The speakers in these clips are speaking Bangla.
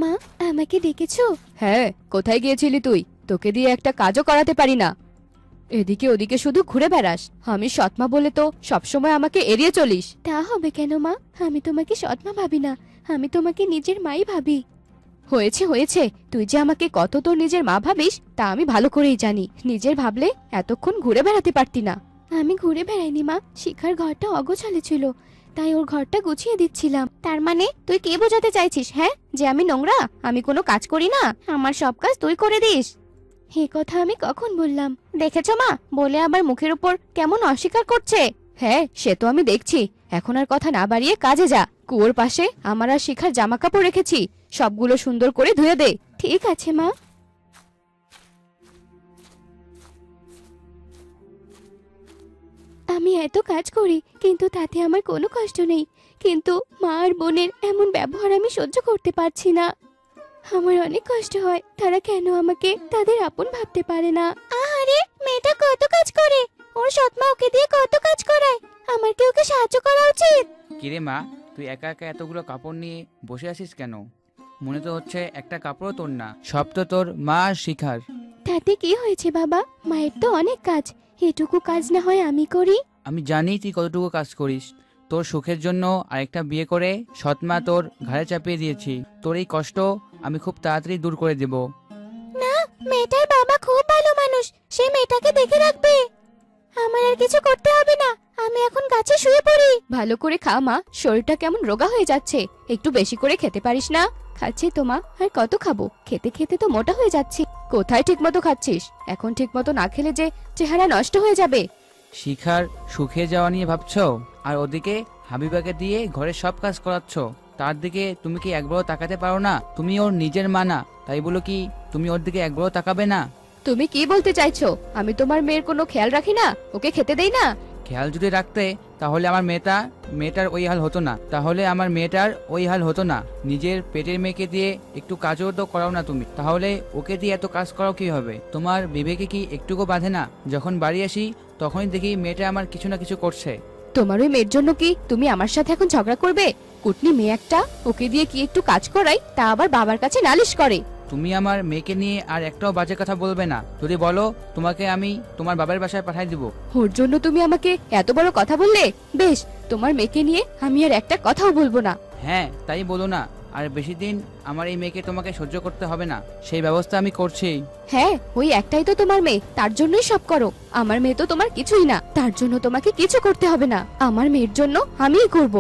মা, আমাকে ডেকেছো? হ্যাঁ, কোথায় গিয়েছিলি তুই? তোকে দিয়ে একটা কাজও করাতে পারি না, এদিকে ওদিকে শুধু ঘুরে বেড়াস। আমি সৎমা বলে তো সবসময় আমাকে এড়িয়ে চলিস। তা হবে কেন মা? আমি তোমাকে সৎমা ভাবি না, আমি তোমাকে নিজের মাই ভাবি। হয়েছে হয়েছে, তুই যে আমাকে কত তোর নিজের মা ভাবিস তা আমি ভালো করেই জানি। নিজের ভাবলে এতক্ষণ ঘুরে বেড়াতে পারতি না। আমি ঘুরে বেড়াইনি মা, শিখার ঘরটা অগোছালো ছিল, তাই ওর ঘরটা গুছিয়ে দিচ্ছিলাম। তার মানে তুই কে বোঝাতে চাইছিস, হ্যাঁ? যে আমি নোংরা, আমি কোনো কাজ করি না, আমার সব কাজ তুই করে দিস? এ কথা আমি কখন বললাম? দেখেছো মা, বলে আবার মুখের উপর কেমন অস্বীকার করছে। হ্যাঁ, সে তো আমি দেখছি। এখন আর কথা না বাড়িয়ে কাজে যা। কুয়োর পাশে আমার আর শিখার জামা কাপড় রেখেছি, সবগুলো সুন্দর করে ধুয়ে দে। ঠিক আছে মা। আমি এত কাজ করি, কিন্তু তাতে আমার কোনো কষ্ট নেই। কিন্তু মা আর বোনের এমন ব্যবহার আমি সহ্য করতে পারছি না। আমার অনেক কষ্ট হয়, তারা কেন আমাকে তাদের আপন ভাবতে পারে না। আরে মেয়েটা কত কাজ করে, ওর সৎমা ওকে দিয়ে কত কাজ করায়, আমার কি ওকে সাহায্য করা উচিত? কিরে মা, তুই একা একা এতগুলো কাপড় নিয়ে বসে আছিস কেন? মনে তো হচ্ছে একটা কাপড়ও তোর না, সব তো তোর মা আর শিখার। তাতে কি হয়েছে বাবা, মায়ের তো অনেক কাজ, এটুকু কাজ না হয় আমি করি? আমি জানি তুই কতটুকু কাজ করিস। তোর সুখের জন্য আরেকটা বিয়ে করে সৎমা তোর ঘাড়ে চাপিয়ে দিয়েছি। তোর এই কষ্ট আমি খুব তাড়াতাড়ি দূর করে দেব। না, মেয়েটার বাবা খুব ভালো মানুষ, সে মেয়েটাকে দেখে রাখবে। আমার আর কিছু করতে হবে না, আমি এখন গাছে শুয়ে পড়ি। ভালো করে খা মা, শরীরটা কেমন রোগা হয়ে যাচ্ছে। একটু বেশি করে খেতে পারিস না? খাচ্ছি তো মা, আর কত খাবো? খেতে খেতে তো মোটা হয়ে যাচ্ছি। কোথায় ঠিকমতো খাচ্ছিস? এখন ঠিকমতো না খেলে যে চেহারা নষ্ট হয়ে যাবে। শিখার সুখে যাওয়া নিয়ে ভাবছো, আর ওদিকে হাবিবাকে দিয়ে ঘরের সব কাজ করাচ্ছ। তার দিকে তুমি কি একবারও তাকাতে পারো না? তুমি ওর নিজের মা না, তাই বলো কি তুমি ওর দিকে একবারও তাকাবে না? তুমি কি বলতে চাইছো? আমি তোমার মেয়ের কোনো খেয়াল রাখি না, ওকে খেতে দেই না? খেয়াল যদি রাখতে তাহলে আমার মেয়েটার ওই হাল হতো না। নিজের পেটের মেয়েকে দিয়ে একটু কাজও তো করাও না তুমি, তাহলে ওকে দিয়ে এত কাজ করাও কি হবে? তোমার বিবেকে কি একটুকু বাঁধে না? যখন বাড়ি আসি তখনই দেখি মেয়েটা আমার কিছু না কিছু করছে। তোমার ওই মেয়ের জন্য কি তুমি আমার সাথে এখন ঝগড়া করবে? কুটনি মেয়ে একটা, ওকে দিয়ে কি একটু কাজ করাই, তা আবার বাবার কাছে নালিশ করে। তুমি আমার মেয়েকে নিয়ে আর একটাও বাজে কথা বলবে না। যদি বলো তোমাকে আমি তোমার বাবার বাসায় পাঠিয়ে দিব। ওর জন্য তুমি আমাকে এত বড় কথা বললে? বেশ, তোমার মেয়েকে নিয়ে আমি আর একটা কথাও বলবো না। হ্যাঁ, তাই বলো না। আর বেশি দিন আমার এই মেয়েকে তোমাকে সহ্য করতে হবে না, সেই ব্যবস্থা আমি করছি। হ্যাঁ, ওই একটাই তো তোমার মেয়ে, তার জন্যই সব করো। আমার মেয়ে তো তোমার কিছুই না, তার জন্য তোমাকে কিছু করতে হবে না। আমার মেয়ের জন্য আমিই করব।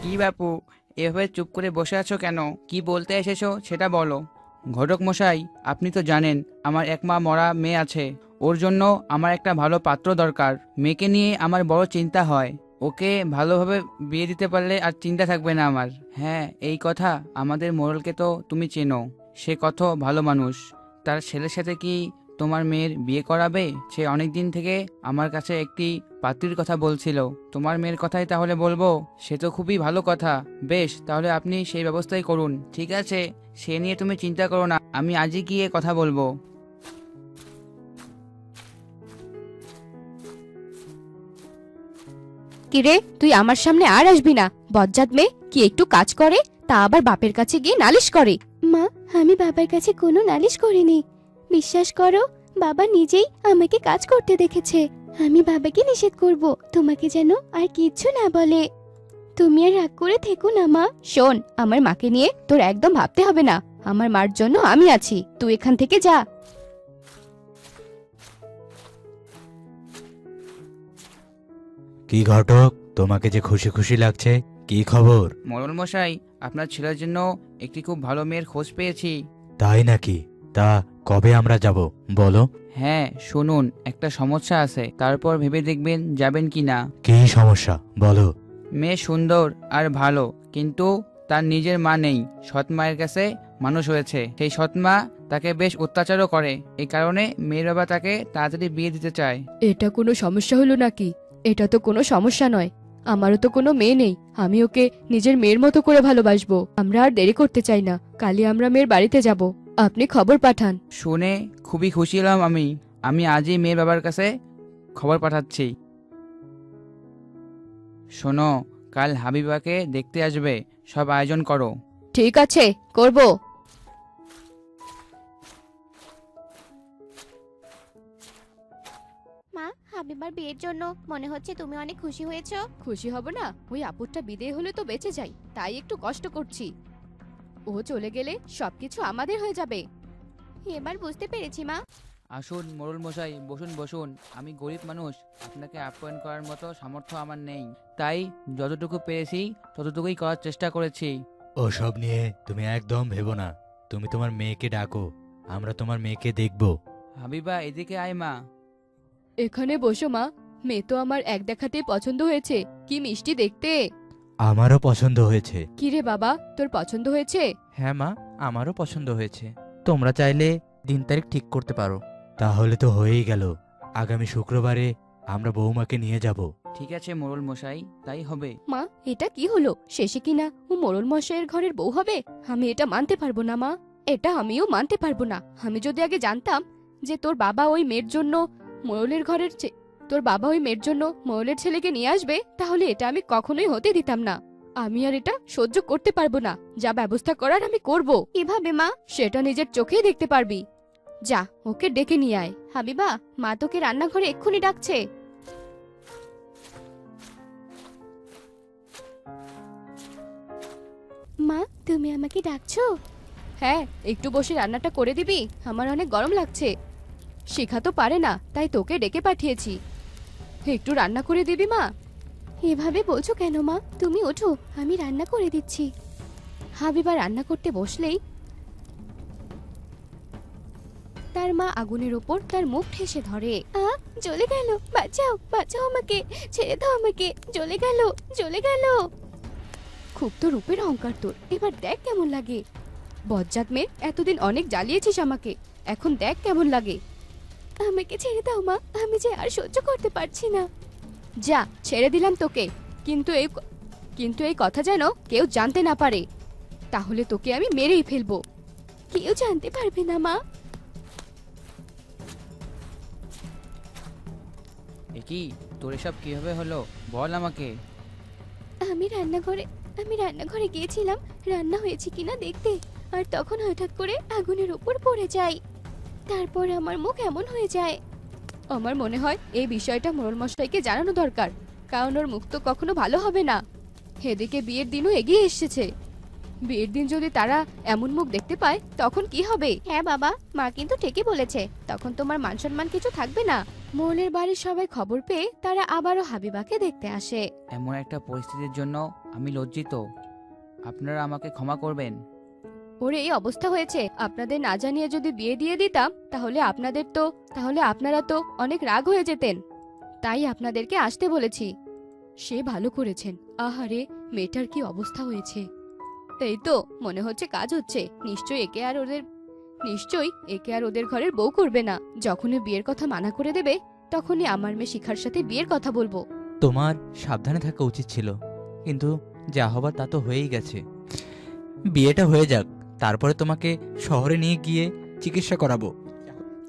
কি বাপু, এভাবে চুপ করে বসে আছো কেন? কি বলতে এসেছো সেটা বলো। ঘটক মশাই, আপনি তো জানেন আমার এক মা মরা মেয়ে আছে। ওর জন্য আমার একটা ভালো পাত্র দরকার। মেয়েকে নিয়ে আমার বড় চিন্তা হয়। ওকে ভালোভাবে বিয়ে দিতে পারলে আর চিন্তা থাকবে না আমার। হ্যাঁ, এই কথা আমাদের মোড়লকে তো তুমি চেনো, সে কত ভালো মানুষ। তার ছেলের সাথে কি তোমার মেয়ের বিয়ে করাবে? সে অনেক দিন থেকে আমার কাছে একটি পাত্রীর কথা বলছিল। তোমার মেয়ের কথাই তাহলে বলবো? সে তো খুবই ভালো কথা। বেশ, তাহলে আপনি সেই ব্যবস্থাই করুন। ঠিক আছে, সে নিয়ে তুমি চিন্তা করো না, আমি আজই গিয়ে কথা বলবো। কিরে, তুই আমার সামনে আর আসবি না। বজ্জাত মেয়ে, কি একটু কাজ করে তা আবার বাপের কাছে গিয়ে নালিশ করে। মা, আমি বাবার কাছে কোনো নালিশ করিনি। বিশ্বাস করো, বাবা নিজেই আমাকে কাজ করতে দেখেছে। আমি বাবাকে নিষেধ করব তোমাকে যেন আর কিচ্ছু না বলে। তুমি আর রাগ করে থেকো না মা। শোন, আমার মাকে নিয়ে তোর একদম ভাবতে হবে না। আমার মার জন্য আমি আছি, তুই এখান থেকে যা। কি ঘটক, তোমাকে যে খুশি খুশি লাগছে, কি খবর? মোড়ল মশাই, আপনার ছেলের জন্য একটি খুব ভালো মেয়ের খোঁজ পেয়েছি। তাই নাকি? তা কবে আমরা যাব বলো? হ্যাঁ, শুনুন, একটা সমস্যা আছে, তারপর ভেবে দেখবেন যাবেন কি না। কি সমস্যা বলো? মেয়ে সুন্দর আর ভালো, কিন্তু তার নিজের মা নেই। সৎ মায়ের কাছে মানুষ হয়েছে। সেই সৎ মা তাকে বেশ অত্যাচারও করে। এই কারণে মেয়ের বাবা তাকে তাড়াতাড়ি বিয়ে দিতে চায়। এটা কোনো সমস্যা হলো নাকি? এটা তো কোনো সমস্যা নয়। আমারও তো কোনো মেয়ে নেই, আমি ওকে নিজের মেয়ের মতো করে ভালোবাসবো। আমরা আর দেরি করতে চাই না, কালই আমরা মেয়ের বাড়িতে যাব। আপনি খবর পাঠান। শুনে খুবই খুশি হলাম আমি। আমি আজই মেয়ের বাবার কাছে খবর পাঠাচ্ছি। শোনো, কাল হাবিবাকে দেখতে আসবে, সব আয়োজন করো। ঠিক আছে, করব। মা, হাবিবার বিয়ের জন্য মনে হচ্ছে তুমি অনেক খুশি হয়েছো। খুশি হব না? ওই আপুরটা বিদেয় হলে তো বেঁচে যাই, তাই একটু কষ্ট করছি। ও চলে গেলে সবকিছু আমাদের হয়ে যাবে। এবার বুঝতে পেরেছি মা। আসুন মোড়ল মশাই, বসুন বসুন। আমি গরিব মানুষ, আপনাকে আপ্যায়ন করার মতো সামর্থ্য আমার নেই, তাই যতটুকু পেরেছি ততটুকুই করার চেষ্টা করেছি। ওসব নিয়ে তুমি একদম ভেবো না। তুমি তোমার মেয়েকে ডাকো, আমরা তোমার মেয়েকে দেখব। হাবিবা, এদিকে আয় মা। এখানে বসো মা। মেয়ে তো আমার এক দেখাতেই পছন্দ হয়েছে, কি মিষ্টি দেখতে। আমারও পছন্দ হয়েছে। কি রে বাবা, তোর পছন্দ হয়েছে? হ্যাঁ মা, আমারও পছন্দ হয়েছে। তোমরা চাইলে দিন তারিখ ঠিক করতে পারো। তাহলে তো হয়েই গেল। আগামী শুক্রবারে আমরা বৌমাকে নিয়ে যাব। ঠিক আছে মোড়ল মশাই, তাই হবে। মা, এটা কি হলো? শেষে কিনা ও মোড়ল মশাইয়ের ঘরের বউ হবে? আমি এটা মানতে পারবো না মা, এটা আমিও মানতে পারবো না। আমি যদি আগে জানতাম যে তোর বাবা ওই মেয়ের জন্য মোড়লের ঘরের তোর বাবা ওই মেয়ের জন্য মোড়লের ছেলেকে নিয়ে আসবে, তাহলে এটা আমি কখনোই হতে দিতাম না। আমি আর এটা সহ্য করতে পারবো না। যা ব্যবস্থা করার আমি করব। কিভাবে মা? সেটা নিজের চোখেই দেখতে পারবি। যা, ওকে ডেকে নিয়ে আয়। হাবিবা, মা তোকে রান্নাঘরে এক্ষুনি ডাকছে। মা, তুমি আমাকে ডাকছো? হ্যাঁ, একটু বসে রান্নাটা করে দিবি? আমার অনেক গরম লাগছে। শিখা তো পারে না, তাই তোকে ডেকে পাঠিয়েছি। একটু রান্না করে দিবি মা? এভাবে বলছো কেন মা? তুমি ওঠো, আমি রান্না করে দিচ্ছি। হাবিবা রান্না করতে বসলেই তার মা আগুনের ওপর তার মুখ ঠেসে ধরে। জ্বলে গেল, বাঁচাও বাঁচাও আমাকে, ছেড়ে দাও আমাকে, জ্বলে গেল, জ্বলে গেল। খুব তো রূপের অহংকার তোর, এবার দেখ কেমন লাগে। বজ্জাত মেয়ে, এতদিন অনেক জ্বালিয়েছিস আমাকে, এখন দেখ কেমন লাগে। আমাকে ছেড়ে দাও মা, আমি যে আর সহ্য করতে পারছি না। যা, ছেড়ে দিলাম তোকে, কিন্তু এই কথা যেন কেউ জানতে না পারে, তাহলে তোকে আমি মেরেই ফেলবো। কেউ জানতে পারবে না মা। কি তোর এসব কিভাবে হলো, বল আমাকে। আমি রান্নাঘরে গিয়েছিলাম রান্না হয়েছে কিনা দেখতে, আর তখন হঠাৎ করে আগুনের উপর পড়ে যাই। তারপর আমার মুখ এমন হয়ে যায়। আমার মনে হয় এই বিষয়টা মোড়ল মশাইকে জানানো দরকার, কারণ ওর মুখ তো কখনো ভালো হবে না। এদিকে বিয়ের দিনও এগিয়ে এসেছে, বিয়ের দিন যদি তারা এমন মুখ দেখতে পায় তখন কি হবে? হ্যাঁ বাবা, মা কিন্তু ঠিকই বলেছে, তখন তোমার মান সম্মান কিছু থাকবে না। মোড়লের বাড়ির সবাই খবর পেয়ে তারা আবারও হাবিবাকে দেখতে আসে। এমন একটা পরিস্থিতির জন্য আমি লজ্জিত, আপনারা আমাকে ক্ষমা করবেন। ওর এই অবস্থা হয়েছে, আপনাদের না জানিয়ে যদি বিয়ে দিয়ে দিতাম তাহলে আপনারা তো অনেক রাগ হয়ে যেতেন, তাই আপনাদেরকে আসতে বলেছি। সে ভালো করেছেন। আহারে, মেয়েটার কি অবস্থা হয়েছে। এই তো মনে হচ্ছে কাজ হচ্ছে। নিশ্চয়ই একে আর ওদের ঘরের বউ করবে না। যখনই বিয়ের কথা মানা করে দেবে তখনই আমার মেয়ে শিখার সাথে বিয়ের কথা বলবো। তোমার সাবধানে থাকা উচিত ছিল, কিন্তু যা হবার তা তো হয়েই গেছে। বিয়েটা হয়ে যাক, তারপরে তোমাকে শহরে নিয়ে গিয়ে চিকিৎসা করাবো।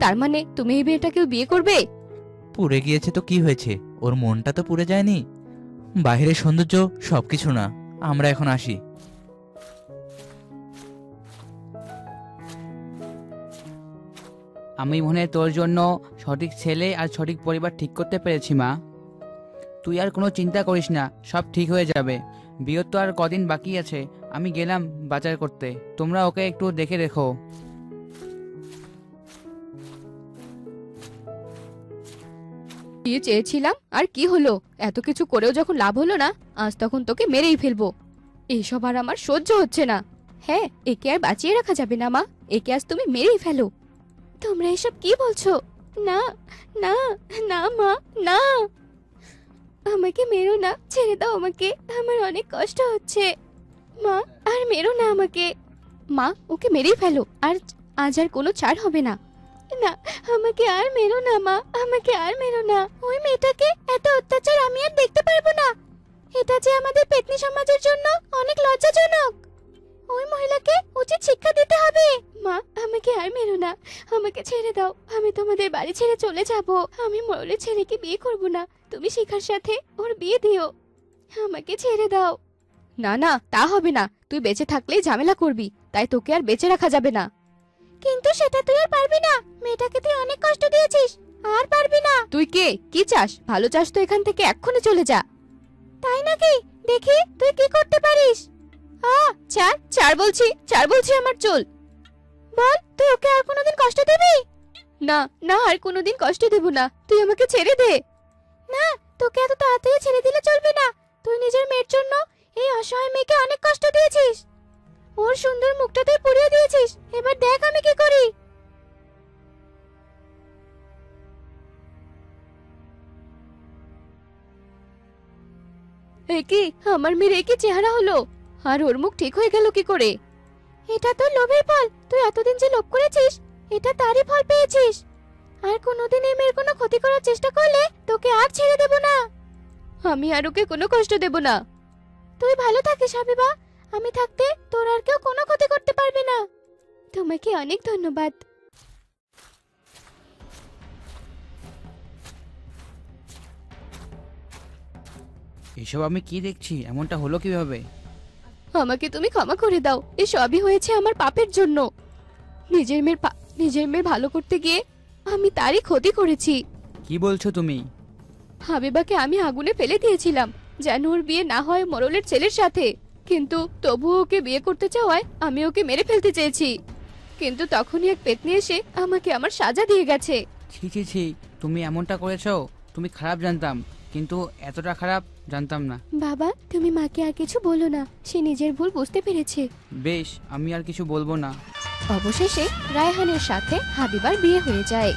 তার মানে তুমি এই মেয়েটাকেও বিয়ে করবে? পুড়ে গিয়েছে তো কি হয়েছে, ওর মনটা তো পুড়ে যায়নি। বাহিরের সৌন্দর্য সবকিছু না, আমরা এখন আসি। আমি মনে হয় তোর জন্য সঠিক ছেলে আর সঠিক পরিবার ঠিক করতে পেরেছি মা। তুই আর কোনো চিন্তা করিস না, সব ঠিক হয়ে যাবে। বিয়ের তো আর কদিন বাকি আছে, আমি গেলাম বাজার করতে, তোমরা ওকে একটু দেখে রেখো। কি চেয়েছিলাম আর কি হলো? এত কিছু করেও যখন লাভ হলো না, আজ তখন তোকে মেরেই ফেলবো। এইসব আর আমার সহ্য হচ্ছে না। হ্যাঁ, একে আর বাঁচিয়ে রাখা যাবে না মা, একে আজ তুমি মেরেই ফেলো। তোমরা এসব কি বলছো? না না না মা, না, আমাকে মেরো না, ছেড়ে দাও আমাকে, আমার অনেক কষ্ট হচ্ছে। মা, আর মেরো না আমাকে। মা, ওকে মেরেই ফেলো, আর আজ আর কোনো ছাড় হবে না। না, আমাকে আর মেরো না মা, আমাকে আর মেরো না। ওই মেয়েটাকে এত অত্যাচার আমি আর দেখতে পারবো না। এটা যে আমাদের পেতনি সমাজের জন্য অনেক লজ্জাজনক। ওই মহিলাকে উচিত শিক্ষা দিতে হবে। মা, আমাকে আর মেরো না, আমাকে ছেড়ে দাও। আমি তোমাদের বাড়ি ছেড়ে চলে যাব। আমি মোড়লের ছেলেকে বিয়ে করব না। তুমি শিখার সাথে ওর বিয়ে দিও। আমাকে ছেড়ে দাও। না না, তা হবে না। তুই বেঁচে থাকলেই ঝামেলা করবি, তাই তোকে আর বেঁচে রাখা যাবে না। কিন্তু সেটা তুই আর পারবি না। মেয়েটাকে তুই অনেক কষ্ট দিয়েছিস, আর পারবি না। তুই কে, কি চাস? ভালো চাস তো এখান থেকে এক্ষুনি চলে যা। তাই নাকি? দেখি তুই কি করতে পারিস। ছাড় ছাড় বলছি, ছাড় বলছি আমার চুল। বল, তুই ওকে আর কোনোদিন কষ্ট দিবি? না না, আর কোনোদিন কষ্ট দেব না। তুই আমাকে ছেড়ে দে। না, তোকে এত তাড়াতাড়ি ছেড়ে দিলে চলবে না। তুই নিজের মেয়ের জন্য এই অসহায় মেয়েকে অনেক কষ্ট দিয়েছিস। ওর সুন্দর মুখটা তুই পুড়িয়ে দিয়েছিস। এবার দেখ আমি কি করি। এ কি, আমার মেয়ের এ কি চেহারা হলো? আর ওর মুখ ঠিক হয়ে গেল কি করে? এটা তো লোভের ফল। তুই এতদিন যে লোভ করেছিস, এটা তারই ফল পেয়েছিস। আর কোনোদিন এই মেয়ের কোনো ক্ষতি করার চেষ্টা করলে তোকে আর ছেড়ে দেব না। আমি আর ওকে কোনো কষ্ট দেব না। তুই ভালো থাকিস হাবিবা। আমি থাকতে তোর আর কেউ কোনো ক্ষতি করতে পারবে না। তোমাকে অনেক ধন্যবাদ। এসব আমি কি দেখছি? এমনটা হলো কিভাবে? আমাকে তুমি ক্ষমা করে দাও। এ সবই হয়েছে আমার পাপের জন্য। নিজের মেয়ের ভালো করতে গিয়ে আমি তারই ক্ষতি করেছি। কি বলছো তুমি? হাবিবাকে আমি আগুনে ফেলে দিয়েছিলাম যেন ওর বিয়ে না হয় মোড়লের ছেলের সাথে। কিন্তু তবুও ওকে বিয়ে করতে চাওয়ায় আমি ওকে মেরে ফেলতে চেয়েছি। কিন্তু তখনই এক পেতনি এসে আমাকে আমার সাজা দিয়ে গেছে। ছি ছি ছি, তুমি এমনটা করেছো? তুমি খারাপ জানতাম, কিন্তু এতটা খারাপ জানতাম না। বাবা, তুমি মাকে আর কিছু বলো না। সে নিজের ভুল বুঝতে পেরেছে। বেশ, আমি আর কিছু বলবো না। অবশেষে রায়হানের সাথে হাবিবার বিয়ে হয়ে যায়।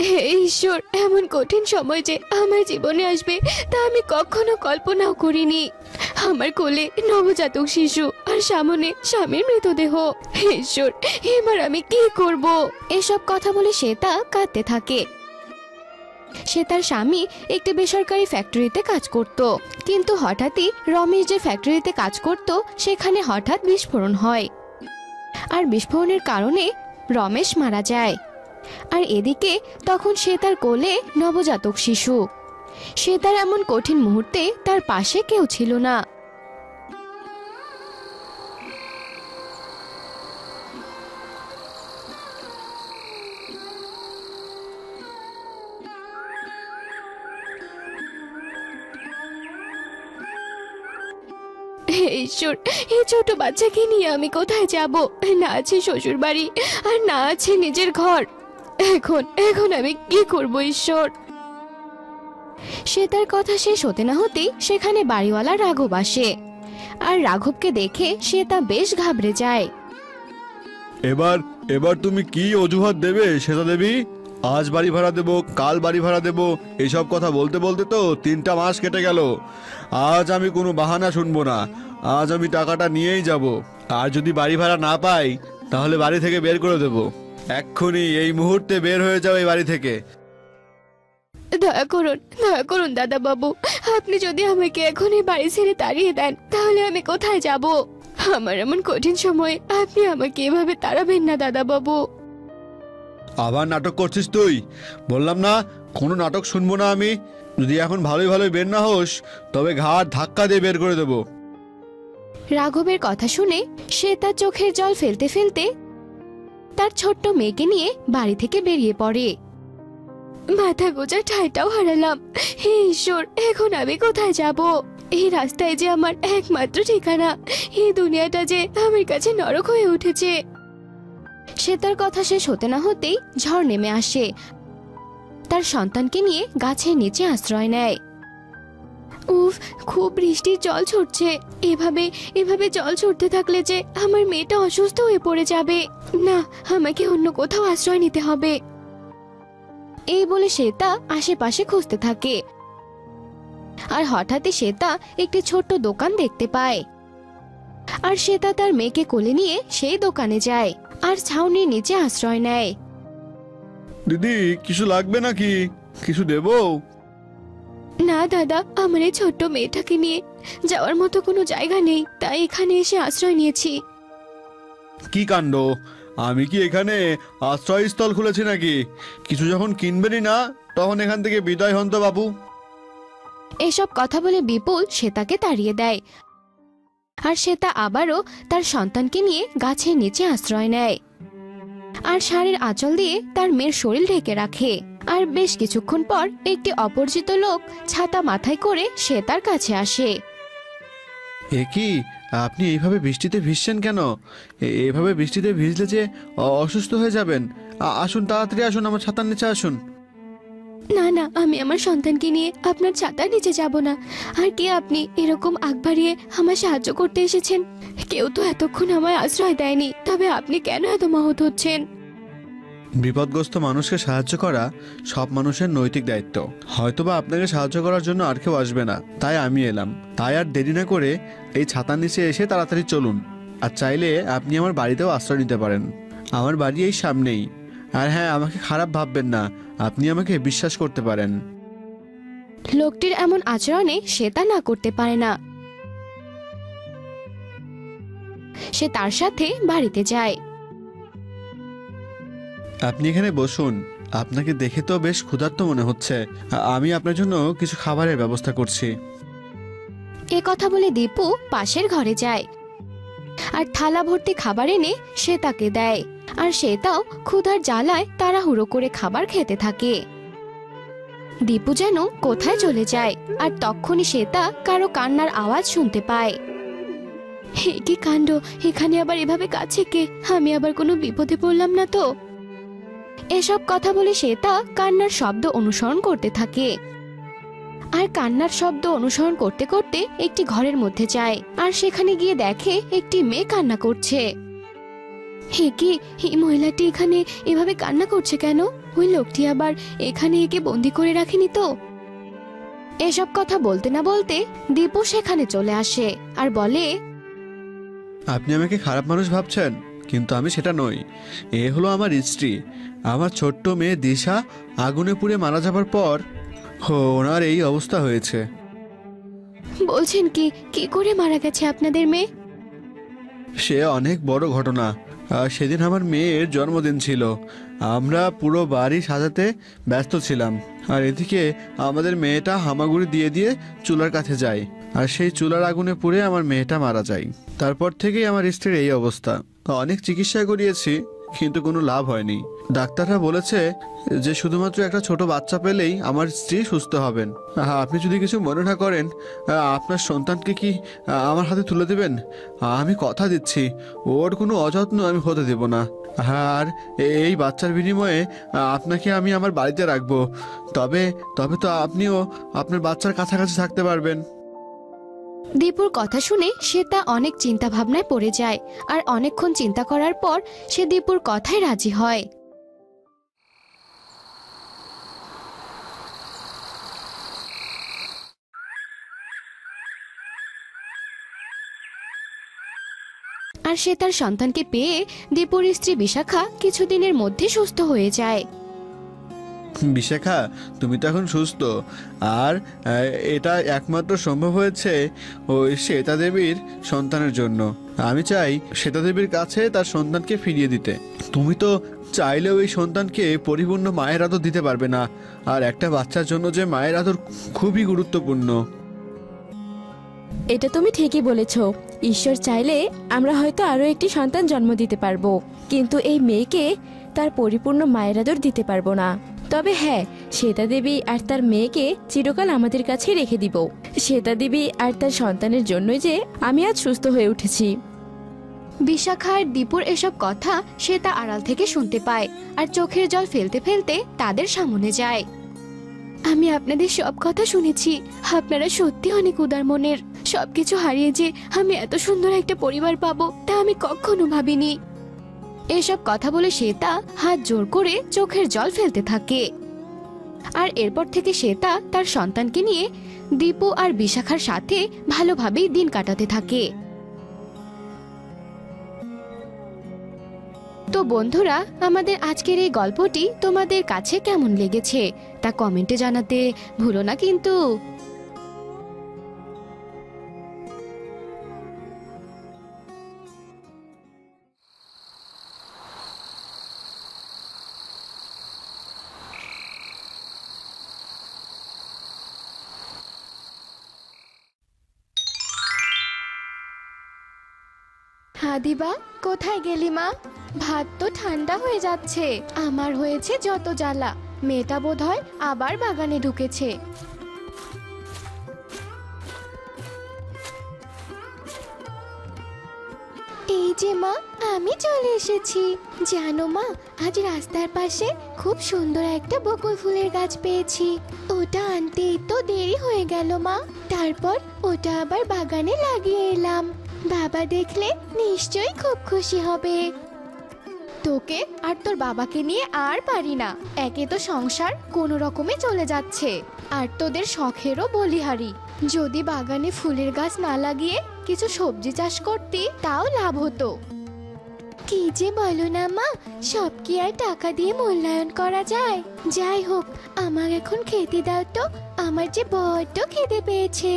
হে ঈশ্বর, এমন কঠিন সময় যে আমার জীবনে আসবে তা আমি কখনো কল্পনাও করিনি। আমার কোলে নবজাতক শিশু আর সামনে স্বামীর মৃতদেহ। হে ঈশ্বর, এবার আমি কি করব? এসব কথা বলে শ্বেতা কাঁদতে থাকে। সে তার স্বামী একটি বেসরকারি ফ্যাক্টরিতে কাজ করত, কিন্তু হঠাৎই রমেশ যে ফ্যাক্টরিতে কাজ করত সেখানে হঠাৎ বিস্ফোরণ হয়। আর বিস্ফোরণের কারণে রমেশ মারা যায়। আর এদিকে তখন সে তার কোলে নবজাতক শিশু। সে তার এমন কঠিন মুহূর্তে তার পাশে কেউ ছিল না। হে ঈশ্বর, এই ছোট বাচ্চাকে নিয়ে আমি কোথায় যাব? না আছে শ্বশুর বাড়ি, আর না আছে নিজের ঘর। এখন আমি কি করব ঈশ্বর? সে তার কথা শেষ হতে না হতেই সেখানে বাড়িওয়ালা রাঘব আসে। আর রাঘবকে দেখে সে তা বেশ ঘাবড়ে যায়। এবার তুমি কি অজুহাত দেবে শ্বেতা দেবী? আজ বাড়ি ভাড়া দেবো, কাল বাড়ি ভাড়া দেবো, এইসব কথা বলতে বলতে তো 3টা মাস কেটে গেল। আজ আমি কোনো বাহানা শুনবো না। আজ আমি টাকাটা নিয়েই যাব। আর যদি বাড়ি ভাড়া না পাই তাহলে বাড়ি থেকে বের করে দেবো। এক্ষুনি এই মুহূর্তে বের হয়ে যাও এই বাড়ি থেকে। দয়া করুন দাদা বাবু। আপনি যদি আমাকে এখনই বাড়ি ছেড়ে তাড়িয়ে দেন তাহলে আমি কোথায় যাব? আমার এমন কঠিন সময় আপনি আমাকে এভাবে তাড়াবেন না দাদা বাবু। আবার নাটক করছিস তুই? বললাম না কোনো নাটক শুনবো না আমি। যদি এখন ভালোই ভালোই বের না হোস তবে ঘাট ধাক্কা দিয়ে বের করে দেবো। রাঘবের কথা শুনে সে তার চোখের জল ফেলতে ফেলতে তার ছোট্ট মেয়েকে নিয়ে বাড়ি থেকে বেরিয়ে পড়ে। মাথা গোজা ঠাইটাও হারালাম। হে ঈশ্বর, এখন আমি কোথায় যাব? এই রাস্তায় যে আমার একমাত্র ঠিকানা। এই দুনিয়াটা যে আমার কাছে নরক হয়ে উঠেছে। সে তার কথা শেষ হতে না হতেই ঝড় নেমে আসে। তার সন্তানকে নিয়ে গাছের নিচে আশ্রয় নেয়। উফ, খুব বৃষ্টির জল ছুটছে। এভাবে জল ছুটতে থাকলে যে আমার মেয়েটা অসুস্থ হয়ে পড়ে যাবে। না, আমাকে অন্য কোথাও আশ্রয় নিতে হবে। এই বলে শ্বেতা আশেপাশে খুঁজতে থাকে। আর হঠাৎই শ্বেতা একটি ছোট্ট দোকান দেখতে পায়। আর শ্বেতা তার মেয়েকে কোলে নিয়ে সেই দোকানে যায় আর ছাউনির নিচে আশ্রয় নেয়। দিদি, কিছু লাগবে নাকি? কিছু দেবো? না দাদা, আমার এই ছোট্ট মেয়েটাকে নিয়ে যাওয়ার মতো কোনো জায়গা নেই, তাই এখানে এসে আশ্রয় নিয়েছি। কি কাণ্ড! আমি কি এখানে আশ্রয়স্থল খুলেছি নাকি? কিছু যখন কিনবেনই না, তখন এখান থেকে বিদায় হন তো বাবু। এসব কথা বলে বিপুল শ্বেতাকে তাড়িয়ে দেয়। আর শ্বেতা আবারও তার সন্তানকে নিয়ে গাছের নিচে আশ্রয় নেয় আর শাড়ির আঁচল দিয়ে তার মেয়ের শরীর ঢেকে রাখে। আর বেশ কিছুক্ষণ পর একটি অপরিচিত লোক ছাতা মাথায় করে শ্বেতার কাছে আসে। এ কি, আপনি এইভাবে বৃষ্টিতে ভিজছেন কেন? এভাবে বৃষ্টিতে ভিজলে যে অসুস্থ হয়ে যাবেন। আসুন, তাড়াতাড়ি আসুন, আমার ছাতার নিচে আসুন। না না, আমি আমার সন্তানকে নিয়ে আপনার ছাতার নিচে যাব না। আর কে আপনি এরকম আগ বাড়িয়ে আমার সাহায্য করতে এসেছেন? কেউ তো এতক্ষণ আমায় আশ্রয় দেয়নি, তবে আপনি কেন এত মহৎ হচ্ছেন? বিপদগ্রস্ত মানুষকে সাহায্য করা সব মানুষের নৈতিক দায়িত্ব। হয়তোবা আপনাকে সাহায্য করার জন্য আর কেউ আসবে না, তাই আমি এলাম। তাই আর দেরি না করে এই ছাতার নিচে এসে তাড়াতাড়ি চলুন। আর চাইলে আপনি আমার বাড়িতেও আশ্রয় নিতে পারেন। আমার বাড়ি এই সামনেই। আর হ্যাঁ, আমাকে খারাপ ভাববেন না, আপনি আমাকে বিশ্বাস করতে পারেন। লোকটির এমন আচরণে শ্বেতা না করতে পারে না। সে তার সাথে বাড়িতে যায়। আপনি এখানে বসুন। আপনাকে দেখে তো বেশ ক্ষুধার্ত মনে হচ্ছে। আমি আপনার জন্য কিছু খাবারের ব্যবস্থা করছি। এ কথা বলে দীপু পাশের ঘরে যায় আর থালা ভর্তি খাবার এনে শ্বেতাকে দেয়। আর শ্বেতাও ক্ষুধার জ্বালায় তাড়াহুড়ো করে খাবার খেতে থাকে। দীপু যেন কোথায় চলে যায় আর তখনই শ্বেতা কারো কান্নার আওয়াজ শুনতে পায়। হে কি কাণ্ড! এখানে আবার এভাবে কাছে কে? আমি আবার কোনো বিপদে পড়লাম না তো? এসব কথা বলে শ্বেতা কান্নার শব্দ অনুসরণ করতে থাকে। আর কান্নার শব্দ অনুসরণ করতে করতে একটি ঘরের মধ্যে যায় আর সেখানে গিয়ে দেখে একটি মেয়ে কান্না করছে। হে কি, এই মহিলাটি এখানে এভাবে কান্না করছে কেন? ওই লোকটি আবার এখানে একে বন্দি করে রাখেনি তো? এসব কথা বলতে না বলতে দীপু সেখানে চলে আসে আর বলে, আপনি আমাকে খারাপ মানুষ ভাবছেন, কিন্তু আমি সেটা নই। এ হলো আমার স্ত্রী। আমার ছোট্ট মেয়ে দিশা আগুনে পুড়ে মারা যাবার পর ওনার এই অবস্থা হয়েছে। বলছেন কি? কি করে মারা গেছে আপনাদের মেয়ে? সে অনেক বড় ঘটনা। সেদিন আমার মেয়ের জন্মদিন ছিল। আমরা পুরো বাড়ি সাজাতে ব্যস্ত ছিলাম। আর এদিকে আমাদের মেয়েটা হামাগুড়ি দিয়ে দিয়ে চুলার কাছে যায়। আর সেই চুলার আগুনে পুড়ে আমার মেয়েটা মারা যায়। তারপর থেকেই আমার স্ত্রীর এই অবস্থা। অনেক চিকিৎসা করিয়েছি, কিন্তু কোনো লাভ হয়নি। ডাক্তাররা বলেছে যে শুধুমাত্র একটা ছোট বাচ্চা পেলেই আমার স্ত্রী সুস্থ হবেন। আপনি যদি কিছু মনে না করেন, আপনার সন্তানকে কি আমার হাতে তুলে দেবেন? আমি কথা দিচ্ছি, ওর কোনো অযত্ন আমি হতে দেব না। আর এই বাচ্চার বিনিময়ে আপনাকে আমি আমার বাড়িতে রাখবো। তবে তবে তো আপনিও আপনার বাচ্চার কাছাকাছি থাকতে পারবেন। দীপুর কথা শুনে শ্বেতা অনেক চিন্তা ভাবনায় পড়ে যায় আর অনেকক্ষণ চিন্তা করার পর সে দীপুর কথায় রাজি হয়। আর সে তার সন্তানকে পেয়ে দীপুর স্ত্রী বিশাখা কিছুদিনের মধ্যে সুস্থ হয়ে যায়। বিশাখা, তুমি তো এখন সুস্থ। আর এটা একমাত্র সম্ভব হয়েছে ওই শ্বেতা দেবীর সন্তানের জন্য। আমি চাই শ্বেতা দেবীর কাছে তার সন্তানকে ফিরিয়ে দিতে। তুমি তো চাইলেও এই সন্তানকে পরিপূর্ণ মায়ের আদর দিতে পারবে না। আর একটা বাচ্চার জন্য যে মায়ের আদর খুবই গুরুত্বপূর্ণ। এটা তুমি ঠিকই বলেছ। ঈশ্বর চাইলে আমরা হয়তো আরো একটি সন্তান জন্ম দিতে পারবো, কিন্তু এই মেয়েকে তার পরিপূর্ণ মায়ের আদর দিতে পারবো না। তবে হ্যাঁ, শ্বেতা দেবী আর তার মেয়েকে চিরকাল আমাদের কাছে রেখে দিব। শ্বেতা দেবী আর তার সন্তানের জন্যই যে আমি আজ সুস্থ হয়ে উঠেছি। বিশাখা আর দীপুর এসব কথা শ্বেতা আড়াল থেকে শুনতে পায় আর চোখের জল ফেলতে ফেলতে তাদের সামনে যায়। আমি আপনাদের সব কথা শুনেছি। আপনারা সত্যি অনেক উদার মনের। সবকিছু হারিয়ে যে আমি এত সুন্দর একটা পরিবার পাবো তা আমি কখনো ভাবিনি। এসব কথা বলে শ্বেতা হাত জোর করে চোখের জল ফেলতে থাকে। আর এরপর থেকে শ্বেতা তার সন্তানকে নিয়ে দীপু আর বিশাখার সাথে ভালোভাবেই দিন কাটাতে থাকে। তো বন্ধুরা, আমাদের আজকের এই গল্পটি তোমাদের কাছে কেমন লেগেছে তা কমেন্টে জানাতে ভুলো না কিন্তু। হাদিবা, কোথায় গেলি মা? ভাত তো ঠান্ডা হয়ে যাচ্ছে। আমার হয়েছে যত জ্বালা। মেয়েটা বোধহয় আবার বাগানে ঢুকেছে। এই যে মা, আমি চলে এসেছি। জানো মা, আজ রাস্তার পাশে খুব সুন্দর একটা বকুল ফুলের গাছ পেয়েছি। ওটা আনতেই তো দেরি হয়ে গেল মা। তারপর ওটা আবার বাগানে লাগিয়ে এলাম। বাবা দেখলে নিশ্চয়ই খুব খুশি হবে। তোকে আর তোর বাবাকে নিয়ে আর পারি না। একে তো সংসার কোনো রকমে চলে যাচ্ছে, আর তোদের শখেরও বলিহারি। যদি বাগানে ফুলের গাছ না লাগিয়ে কিছু সবজি চাষ করতি তাও লাভ হতো। কি যে বলো না মা, সব কি আর টাকা দিয়ে মূল্যায়ন করা যায়? যাই হোক, আমার এখন খেতে দাও তো, আমার যে বড্ড খিদে পেয়েছে।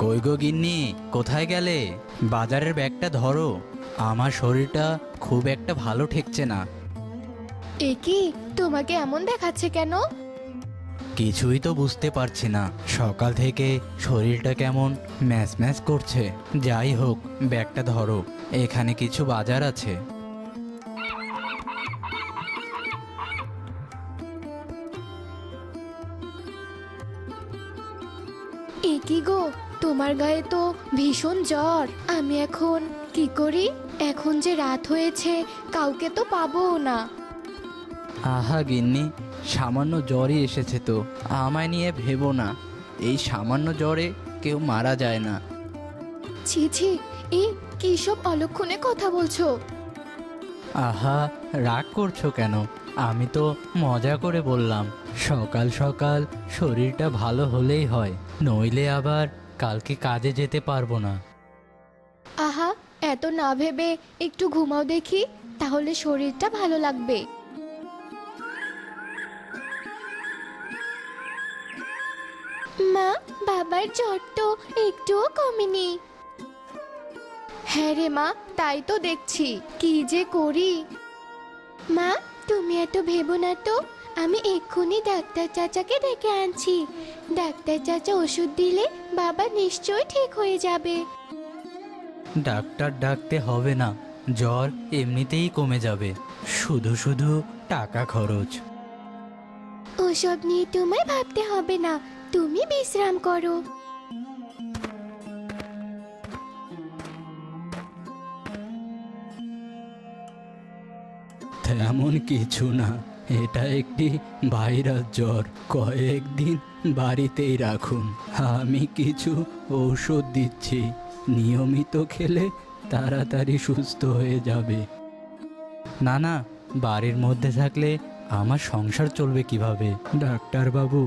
কই গো গিন্নি, কোথায় গেলে? বাজারের ব্যাগটা ধরো, আমার শরীরটা খুব একটা ভালো ঠেকছে না। এ কি, তোমাকে এমন দেখাচ্ছে কেন? কিছুই তো বুঝতে পারছি না, সকাল থেকে শরীরটা কেমন ম্যাচ ম্যাচ করছে। যাই হোক, ব্যাগটা ধরো, এখানে কিছু বাজার আছে। এ কি গো, তোমার গায়ে তো ভীষণ জ্বর। আমি এখন কি করি? এখন যে রাত হয়েছে, কাউকে তো পাবো না। আহা গিন্নি, সামান্য জ্বরই এসেছে তো, আমায় নিয়ে ভেবো না। এই সামান্য জ্বরে কেউ মারা যায় না। ছি ছি, এই কি সব অলক্ষণে কথা বলছো? আহা, রাগ করছো কেন? আমি তো মজা করে বললাম। সকাল সকাল শরীরটা ভালো হলেই হয়, নইলে আবার কালকে কাজে যেতে পারবো না। আহা, এত না ভেবে একটু ঘুমাও দেখি, তাহলে শরীরটা ভালো লাগবে। মা, বাবার জ্বর তো একটুও কমেনি। হ্যাঁ রে মা, তাই তো দেখছি। কি যে করি। মা, তুমি এত ভেবো না তো, আমি এক্ষুনি ডাক্তার চাচাকে ডেকে আনছি। ডাক্তার চাচা ওষুধ দিলে বাবা নিশ্চয়ই ঠিক হয়ে যাবে। ডাক্তার ডাকতে হবে না, জ্বর এমনিতেই কমে যাবে। শুধু শুধু টাকা খরচ। ওসব নিয়ে তোমায় ভাবতে হবে না, তুমি বিশ্রাম করো। তেমন কিছু না, এটা একটি ভাইরাস জ্বর। কয়েকদিন বাড়িতেই রাখুন, আমি কিছু ঔষধ দিচ্ছি, নিয়মিত খেলে তাড়াতাড়ি সুস্থ হয়ে যাবে। না না, বাড়ির মধ্যে থাকলে আমার সংসার চলবে কিভাবে? ডাক্তারবাবু,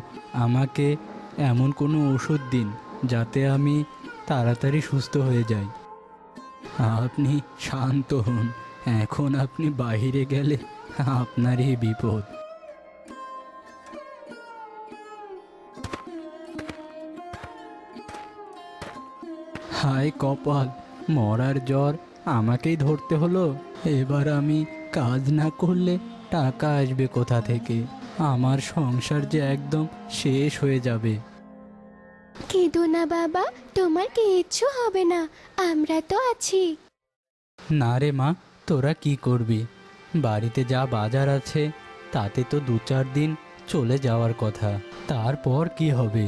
আমাকে এমন কোনো ওষুধ দিন যাতে আমি তাড়াতাড়ি সুস্থ হয়ে যাই। আপনি শান্ত হন, এখন আপনি বাইরে গেলে আপনারই বিপদ। হায় কপাল, মরার জ্বর আমাকেই ধরতে হলো। এবার আমি কাজ না করলে টাকা আসবে কোথা থেকে? আমার সংসার যে একদম শেষ হয়ে যাবে। কেঁদো না বাবা, তোমার কিচ্ছু হবে না, আমরা তো আছি। না রে মা, তোরা কি করবি? বাড়িতে যা বাজার আছে তাতে তো 2-4 দিন চলে যাওয়ার কথা, তারপর কি হবে?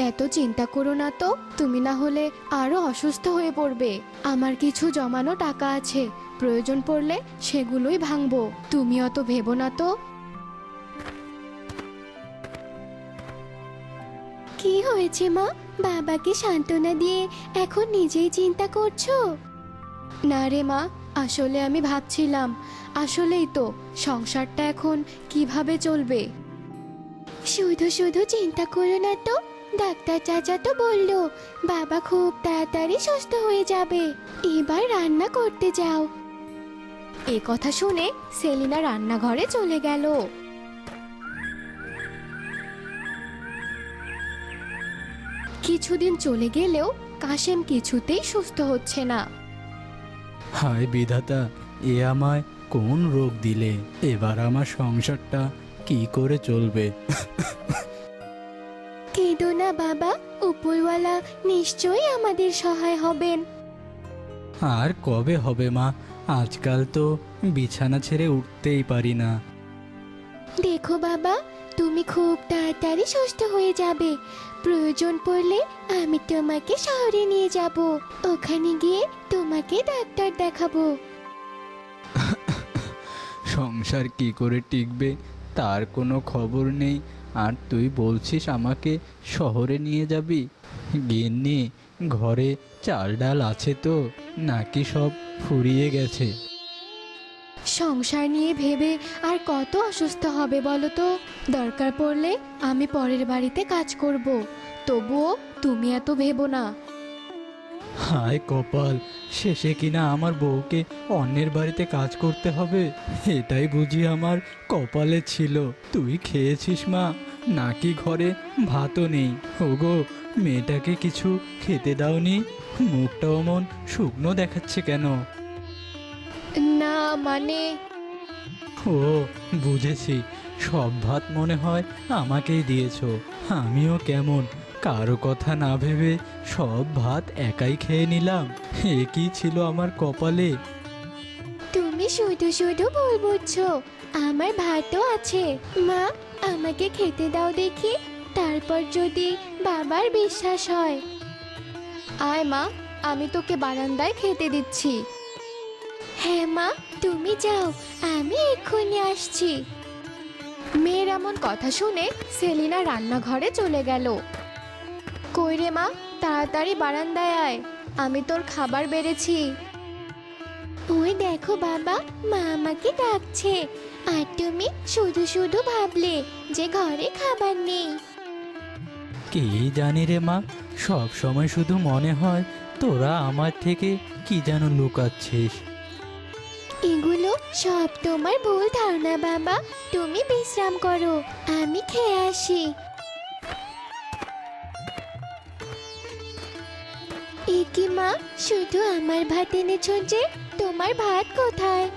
এত চিন্তা করো না তো, তুমি না হলে আরো অসুস্থ হয়ে পড়বে। আমার কিছু জমানো টাকা আছে, প্রয়োজন পড়লে সেগুলোই ভাঙবো। তুমি অত ভেবো না তো। কি হয়েছে মা? বাবাকে সান্ত্বনা দিয়ে এখন নিজেই চিন্তা করছো? না রে মা, আসলে আমি ভাবছিলাম, আসলেই তো সংসারটা এখন কিভাবে চলবে। শুধু শুধু চিন্তা করো না তো, ডাক্তার চাচা তো বললো বাবা খুব তাড়াতাড়ি সুস্থ হয়ে যাবে। এবার রান্না করতে যাও। এ কথা শুনে সেলিনা রান্নাঘরে চলে গেল। কিছুদিন চলে গেলেও কাশেম কিছুতেই সুস্থ হচ্ছে না। হায় বিধাতা, এ আমায় কোন রোগ দিলে? এবার আমার সংসারটা কি করে চলবে? কেঁদো না বাবা, উপরওয়ালা নিশ্চয়ই আমাদের সহায় হবেন। আর কবে হবে মা? আজকাল তো বিছানা ছেড়ে উঠতেই পারি না। দেখো বাবা, তুমি খুব তাড়াতাড়ি সুস্থ হয়ে যাবে। প্রয়োজন পড়লে আমি তোমাকে শহরে নিয়ে যাব, ওখানে গিয়ে তোমাকে ডাক্তার দেখাবো। সংসার কি করে টিকবে তার কোনো খবর নেই, আর তুই বলছিস আমাকে শহরে নিয়ে যাবি? গিন্নি, ঘরে চাল ডাল আছে তো, নাকি সব ফুরিয়ে গেছে? সংসার নিয়ে ভেবে আর কত অসুস্থ হবে বলো তো? দরকার পড়লে আমি পরের বাড়িতে কাজ করব, তবুও তুমি এত ভেবো না। হায় কপাল, শেষে কিনা আমার বউকে অন্যের বাড়িতে কাজ করতে হবে। এটাই বুঝি আমার কপালে ছিল। তুই খেয়েছিস মা, নাকি ঘরে ভাতও নেই? ওগো, মেয়েটাকে কিছু খেতে দাওনি? মুখটা অমন শুকনো দেখাচ্ছে কেন? না মানে, ও বুঝেছি, সব ভাত মনে হয় আমাকেই দিয়েছো। আমিও কেমন কারো কথা না ভেবে সব ভাত একাই খেয়ে নিলাম। এ কি ছিল আমার কপালে? তুমি শুধু শুধু ভুল বুঝছো, আমার ভাতও আছে। মা, আমাকে খেতে দাও দেখি, তারপর যদি বাবার বিশ্বাস হয়। আয় মা, আমি তোকে বারান্দায় খেতে দিচ্ছি। হ্যাঁ মা, তুমি যাও, আমি এক্ষুনি আসছি। মেয়ের এমন কথা শুনে সেলিনা রান্নাঘরে চলে গেল। কই রে মা, তাড়াতাড়ি বারান্দায় আয়, আমি তোর খাবার বেড়েছি। ওই দেখো বাবা, মা আমাকে ডাকছে, আর তুমি শুধু শুধু ভাবলে যে ঘরে খাবার নেই। কি জানি রে মা, সব সময় শুধু মনে হয় তোরা আমার থেকে কি যেন লুকাচ্ছিস। এগুলো সব তোমার ভুল ধারণা বাবা, তুমি বিশ্রাম করো, আমি খেয়ে আসি। এ কি মা, শুধু আমার ভাত এনেছো যে, তোমার ভাত কোথায়?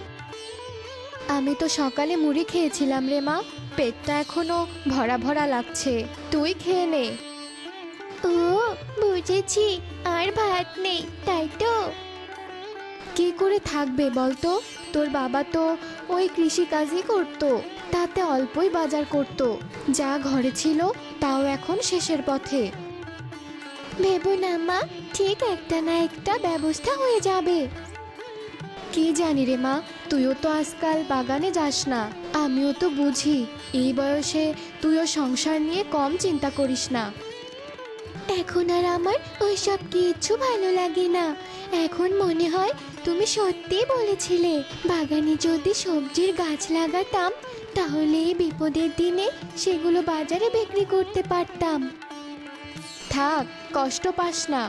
আমি তো সকালে মুড়ি খেয়েছিলাম রে মা, পেটটা এখনো ভরা ভরা লাগছে, তুই খেয়ে নে। ও বুঝেছি, আর ভাত নেই তাই তো? কি করে থাকবে বলতো? তোর বাবা তো ওই কৃষিকাজই করতো, তাতে অল্পই বাজার করতো, যা ঘরে ছিল তাও এখন শেষের পথে। ভেবো না মা, ঠিক একটা না একটা ব্যবস্থা হয়ে যাবে। কি জানি রে মা, তুইও তো আজকাল বাগানে যাস না, আমিও তো বুঝি। এই বয়সে তুইও সংসার নিয়ে কম চিন্তা করিস না। এখন আর আমার ওইসব কিচ্ছু ভালো লাগে না। এখন মনে হয় তুমি সত্যিই বলেছিলে, বাগানে যদি সবজির গাছ লাগাতাম তাহলে এই বিপদের দিনে সেগুলো বাজারে বিক্রি করতে পারতাম। থাক, কষ্ট পাস না।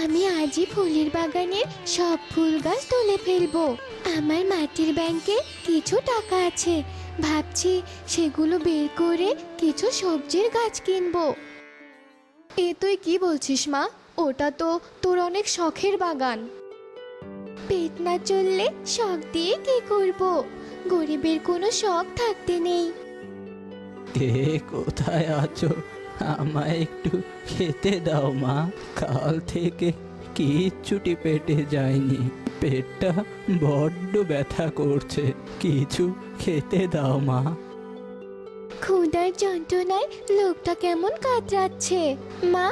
আমি আজই ফুলের বাগানের সব ফুল গাছ তুলে ফেলবো। আমার মাটির ব্যাংকে কিছু টাকা আছে, ভাবছি সেগুলো বের করে কিছু সবজির গাছ কিনবো। এ তুই কি বলছিস মা? ওটা তো তোর অনেক শখের বাগান। পেট না চললে শখ দিয়ে কি করব? গরিবের কোনো শখ থাকতে নেই। কে কোথায় আছো? আমায় একটু খেতে দাও মা, কাল থেকে কিচ্ছুটি পেটে যায়নি, পেটটা বড্ড ব্যথা করছে, কিছু খেতে দাও মা। ক্ষুধার যন্ত্রণায় লোকটা কেমন কাতরাচ্ছে। মা,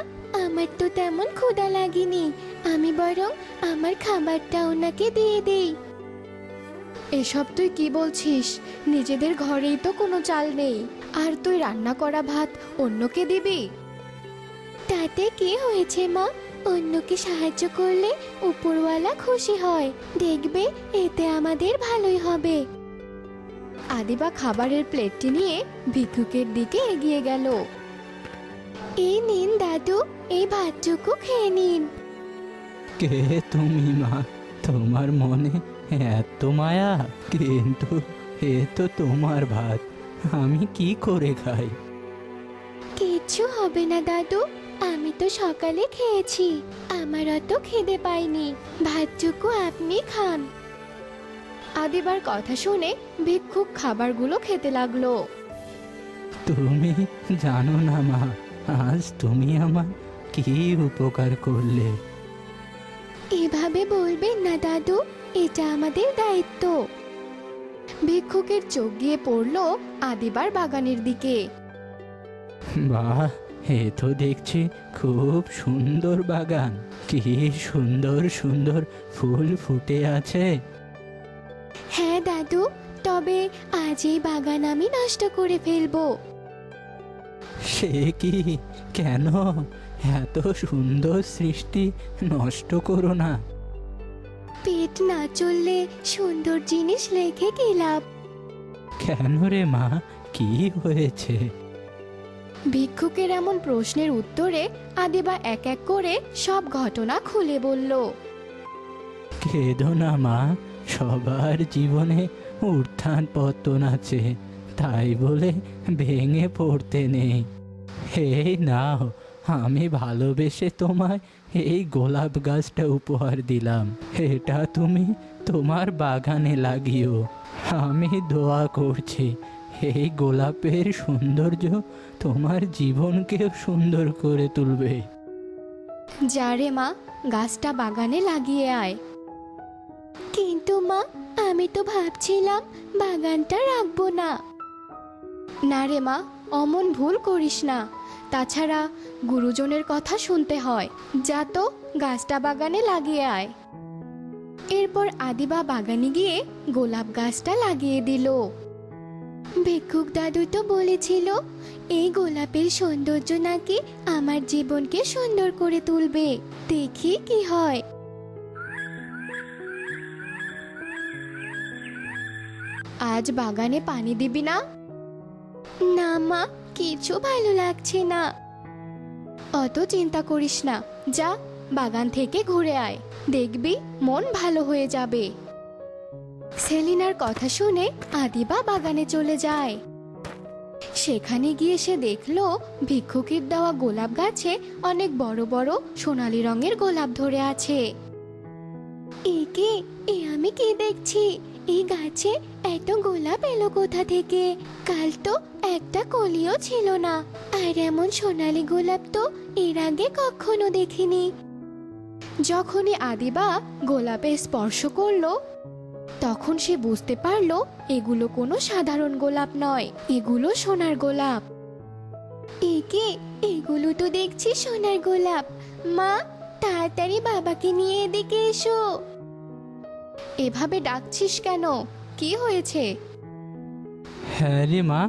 আমার তো তেমন ক্ষুধা লাগেনি, আমি বরং আমার খাবারটা ওনাকে দিয়ে দেই। এসব তুই কি বলছিস? নিজেদের ঘরেই তো কোনো চাল নেই, আর তুই রান্না করা ভাত অন্যকে দিবি? তাতে কি হয়েছে মা, অন্যকে সাহায্য করলে উপরওয়ালা খুশি হয়, দেখবে এতে আমাদের ভালোই হবে। আদিবা খাবারের প্লেটটি নিয়ে ভিক্ষুকের দিকে এগিয়ে গেল। এই নিন দাদু, এই ভাতটুকু খেয়ে নিন। কে তুমি মা? তোমার মনে এত মায়া, কিন্তু এ তো তোমার ভাত, আমি কি করে খাই? কিচ্ছু হবে না দাদু, আমি তো সকালে খেয়েছি, আমার অত খিদে পাইনি, ভাতটুকু আপনি খান। আদিবার কথা শুনে ভিক্ষুক খাবারগুলো খেতে লাগলো। তুমি জানো না মা, আজ তুমি আমার কি উপকার করলে। এভাবে বলবেন না দাদু, এটা আমাদের দায়িত্ব। ভিক্ষুকের চোখ গিয়ে পড়লো আদিবার বাগানের দিকে। বাহ, এ তো দেখছি খুব সুন্দর বাগান, কি সুন্দর সুন্দর ফুল ফুটে আছে। হ্যাঁ দাদু, তবে আজ এই বাগান আমি নষ্ট করে ফেলবো। সে কি? কেন? এত সুন্দর সৃষ্টি নষ্ট করো না। পেট না চললে সুন্দর জিনিস রেখে কি লাভ? কেন রে মা, কি হয়েছে? ভিক্ষুকের এমন প্রশ্নের উত্তরে আদিবা এক এক করে সব ঘটনা খুলে বলল। কেঁদো না মা, সবার জীবনে উত্থান পতন আছে, তাই বলে ভেঙে পড়তে নেই। এই নাও, আমি ভালোবেসে তোমায় এই গোলাপ গাছটা উপহার দিলাম, এটা তুমি তোমার বাগানে লাগিও। আমি দোয়া করছি এই গোলাপের সৌন্দর্য তোমার জীবনকে সুন্দর করে তুলবে। যা রে মা, গাছটা বাগানে লাগিয়ে আয়। কিন্তু মা, আমি তো ভাবছিলাম বাগানটা রাখবো না। না রে মা, অমন ভুল করিস না, তাছাড়া গুরুজনের কথা শুনতে হয়। যা তো গাছটা বাগানে লাগিয়ে আয়। এরপর আদিবা বাগানে গিয়ে গোলাপ গাছটা লাগিয়ে দিল। ভিক্ষুক দাদু তো বলেছিল এই গোলাপের সৌন্দর্য নাকি আমার জীবনকে সুন্দর করে তুলবে, দেখি কি হয়। আজ বাগানে পানি দিবি না? না মা, কিছু ভালো লাগছে না। অত চিন্তা করিস না, যা বাগান থেকে ঘুরে আয়, দেখবি মন ভালো হয়ে যাবে। সেলিনার কথা শুনে আদিবা বাগানে চলে যায়। সেখানে গিয়ে সে দেখলো ভিক্ষুকের দেওয়া গোলাপ গাছে অনেক বড় বড় সোনালী রঙের গোলাপ ধরে আছে। একে এ আমি কি দেখছি? এই গাছে এত গোলাপ এলো কোথা থেকে? কাল তো একটা কলিও ছিল না, আর এমন সোনালী গোলাপ তো এর আগে কখনো দেখিনি। যখনই আদিবা গোলাপে স্পর্শ করলো, তখন সে বুঝতে পারলো এগুলো কোনো সাধারণ গোলাপ নয়, এগুলো সোনার গোলাপ। একে এগুলো তো দেখছি সোনার গোলাপ। মা, তাড়াতাড়ি বাবাকে নিয়ে এদিকে এসো। এভাবে ডাকছিস কেন? কি হয়েছে? হ্যাঁ রে মা,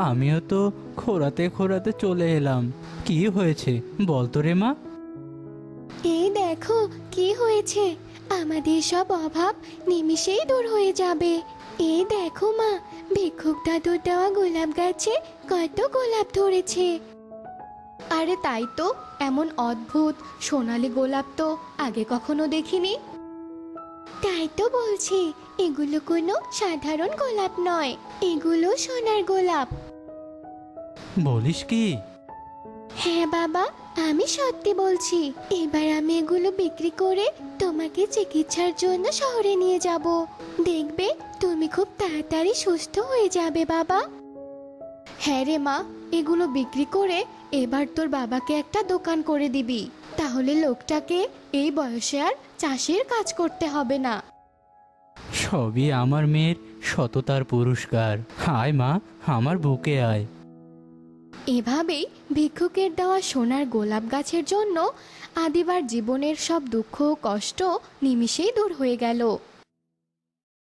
আমিও তো খোঁড়াতে খোঁড়াতে চলে এলাম। কি হয়েছে বলতো রে মা? এই দেখো কি হয়েছে, আমাদের সব অভাব নিমিষেই দূর হয়ে যাবে। এই দেখো মা, ভিক্ষুক দাদুর দেওয়া গোলাপ গাছে কত গোলাপ ধরেছে। আরে তাই তো, এমন অদ্ভুত সোনালী গোলাপ তো আগে কখনো দেখিনি। তাই তো বলছি, এগুলো কোনো সাধারণ গোলাপ নয়, এগুলো সোনার গোলাপ। বলিস কি? হ্যাঁ বাবা, আমি সত্যি বলছি। এবার আমি এগুলো বিক্রি করে তোমাকে চিকিৎসার জন্য শহরে নিয়ে যাব, দেখবে তুমি খুব তাড়াতাড়ি সুস্থ হয়ে যাবে বাবা। হ্যাঁ রে মা, এগুলো বিক্রি করে এবার তোর বাবাকে একটা দোকান করে দিবি, তাহলে লোকটাকে এই বয়সে আর চাষের কাজ করতে হবে না। সবই আমার মেয়ের সততার পুরস্কার। আয় মা, আমার বুকে আয়। এভাবেই ভিক্ষুকের দেওয়া সোনার গোলাপ গাছের জন্য আদিবার জীবনের সব দুঃখ ও কষ্ট নিমিষেই দূর হয়ে গেল।